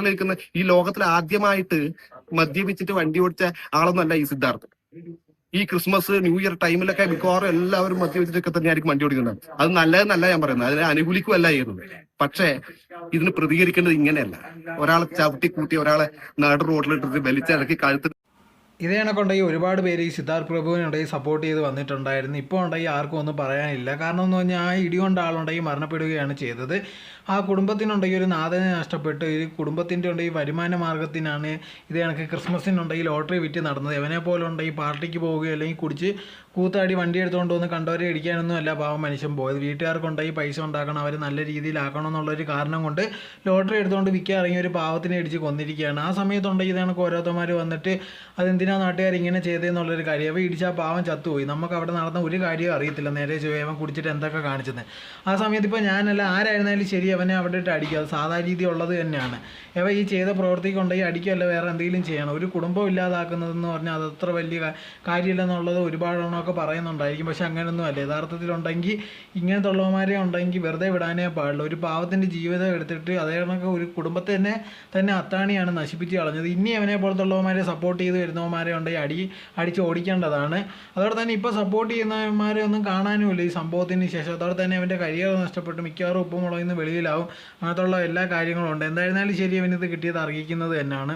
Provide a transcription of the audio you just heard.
നിൽക്കുന്ന ഈ ലോകത്തിൽ ആദ്യമായിട്ട് മദ്യപിച്ചിട്ട് വണ്ടി ഓടിച്ച ആളൊന്നല്ല ഈ സിദ്ധാർത്ഥ്. ഈ ക്രിസ്മസ് ന്യൂ ഇയർ ടൈമിലൊക്കെ മിക്കവാറും എല്ലാവരും മദ്യപിച്ചിട്ടൊക്കെ തന്നെയായിരിക്കും വണ്ടി ഓടിക്കുന്നത്. അത് നല്ലതെന്നല്ല ഞാൻ പറയുന്നത്, അതിനെ അനുകൂലിക്കുകയല്ല ചെയ്യുന്നത്. പക്ഷേ ഇതിന് പ്രതികരിക്കേണ്ടത് ഇങ്ങനെയല്ല. ഒരാളെ ചവിട്ടി കൂട്ടി ഒരാളെ നാട് റോഡിലിട്ടിട്ട് വലിച്ചിറക്കി കഴുത്ത്. ഇതേ കണക്കുണ്ടെങ്കിൽ ഒരുപാട് പേര് ഈ സിദ്ധാർത്ഥ് പ്രഭുവിനുണ്ടെങ്കിൽ സപ്പോർട്ട് ചെയ്ത് വന്നിട്ടുണ്ടായിരുന്നു. ഇപ്പോൾ ഉണ്ടെങ്കിൽ ആർക്കും ഒന്നും പറയാനില്ല. കാരണം എന്ന് പറഞ്ഞാൽ ആ ഇടികൊണ്ട ആളുണ്ടെങ്കിൽ മരണപ്പെടുകയാണ് ചെയ്തത്. ആ കുടുംബത്തിനുണ്ടെങ്കിൽ ഒരു നാഥനെ നഷ്ടപ്പെട്ട് ഈ കുടുംബത്തിൻ്റെ ഉണ്ടെങ്കിൽ വരുമാന മാർഗ്ഗത്തിനാണ് ഇതേ കണക്ക് ക്രിസ്മസിനുണ്ടെങ്കിൽ ലോട്ടറി വിറ്റ് നടന്നത്. എവനെ പോലെ ഉണ്ടെങ്കിൽ പാർട്ടിക്ക് പോവുകയോ അല്ലെങ്കിൽ കുടിച്ച് കൂത്താടി വണ്ടി എടുത്തുകൊണ്ട് വന്ന് കണ്ടവരെ ഇടിക്കാനൊന്നും അല്ല പാവം മനുഷ്യൻ പോയത്. വീട്ടുകാർക്കുണ്ടെങ്കിൽ പൈസ ഉണ്ടാക്കണം, അവർ നല്ല രീതിയിലാക്കണം എന്നുള്ളൊരു കാരണം കൊണ്ട് ലോട്ടറി എടുത്തുകൊണ്ട് വിൽക്കാൻ ഇറങ്ങിയ ഒരു പാവത്തിനെ ഇടിച്ച് കൊന്നിരിക്കുകയാണ്. ആ സമയത്തുണ്ടെങ്കിൽ ഇത് കണക്ക് ഓരോരുത്തന്മാർ വന്നിട്ട് അതെന്തിനാ നാട്ടുകാർ ഇങ്ങനെ ചെയ്തതെന്നുള്ളൊരു കാര്യം. അവ ഇടിച്ചാൽ പാവം ചത്തുപോയി. നമുക്ക് അവിടെ നടന്ന ഒരു കാര്യവും അറിയത്തില്ല. നേരെ അവൻ കുടിച്ചിട്ട് എന്തൊക്കെ കാണിച്ചത്. ആ സമയത്ത് ഇപ്പോൾ ഞാനല്ല ആരായിരുന്നാലും ശരി അവനെ അവിടെ ഇട്ട് അടിക്കുക. അത് സാധാ രീതി ഉള്ളത് തന്നെയാണ്. അവ ഈ ചെയ്ത പ്രവൃത്തിക്കുണ്ടെങ്കിൽ അടിക്കുകയല്ല വേറെ എന്തെങ്കിലും ചെയ്യണം. ഒരു കുടുംബം ഇല്ലാതാക്കുന്നതെന്ന് പറഞ്ഞാൽ അത് അത്ര വലിയ കാര്യമില്ലെന്നുള്ളത് ഒരുപാടെണ്ണമൊക്കെ പറയുന്നുണ്ടായിരിക്കും. പക്ഷെ അങ്ങനെയൊന്നും അല്ല. യഥാർത്ഥത്തിലുണ്ടെങ്കിൽ ഇങ്ങനത്തെ ഉള്ളവന്മാരെ ഉണ്ടെങ്കിൽ വെറുതെ വിടാനേ പാടില്ല. ഒരു പാവത്തിൻ്റെ ജീവിതം എടുത്തിട്ട് അതേ കണക്ക് ഒരു കുടുംബത്തെ തന്നെ അത്താണിയാണ് നശിപ്പിച്ച് കളഞ്ഞത്. ഇനി അവനെ പോലത്തെ ഉള്ളവന്മാരെ സപ്പോർട്ട് ചെയ്ത് വരുന്നവന്മാരെ ഉണ്ടെങ്കിൽ അടിച്ച് ഓടിക്കേണ്ടതാണ്. അതോടെ തന്നെ ഇപ്പോൾ സപ്പോർട്ട് ചെയ്യുന്നവന്മാരെ ഒന്നും കാണാനുമില്ല ഈ സംഭവത്തിന് ശേഷം. അതോടെ തന്നെ അവൻ്റെ കരിയർ നഷ്ടപ്പെട്ട് മിക്കവാറും ഉപ്പുമുളകിൽ നിന്ന് വെളിയിലാവും. അങ്ങനത്തുള്ള എല്ലാ കാര്യങ്ങളും ഉണ്ട്. എന്തായിരുന്നാലും ശരി, അവനിത് കിട്ടിയത് അർഹിക്കുന്നത് തന്നെയാണ്.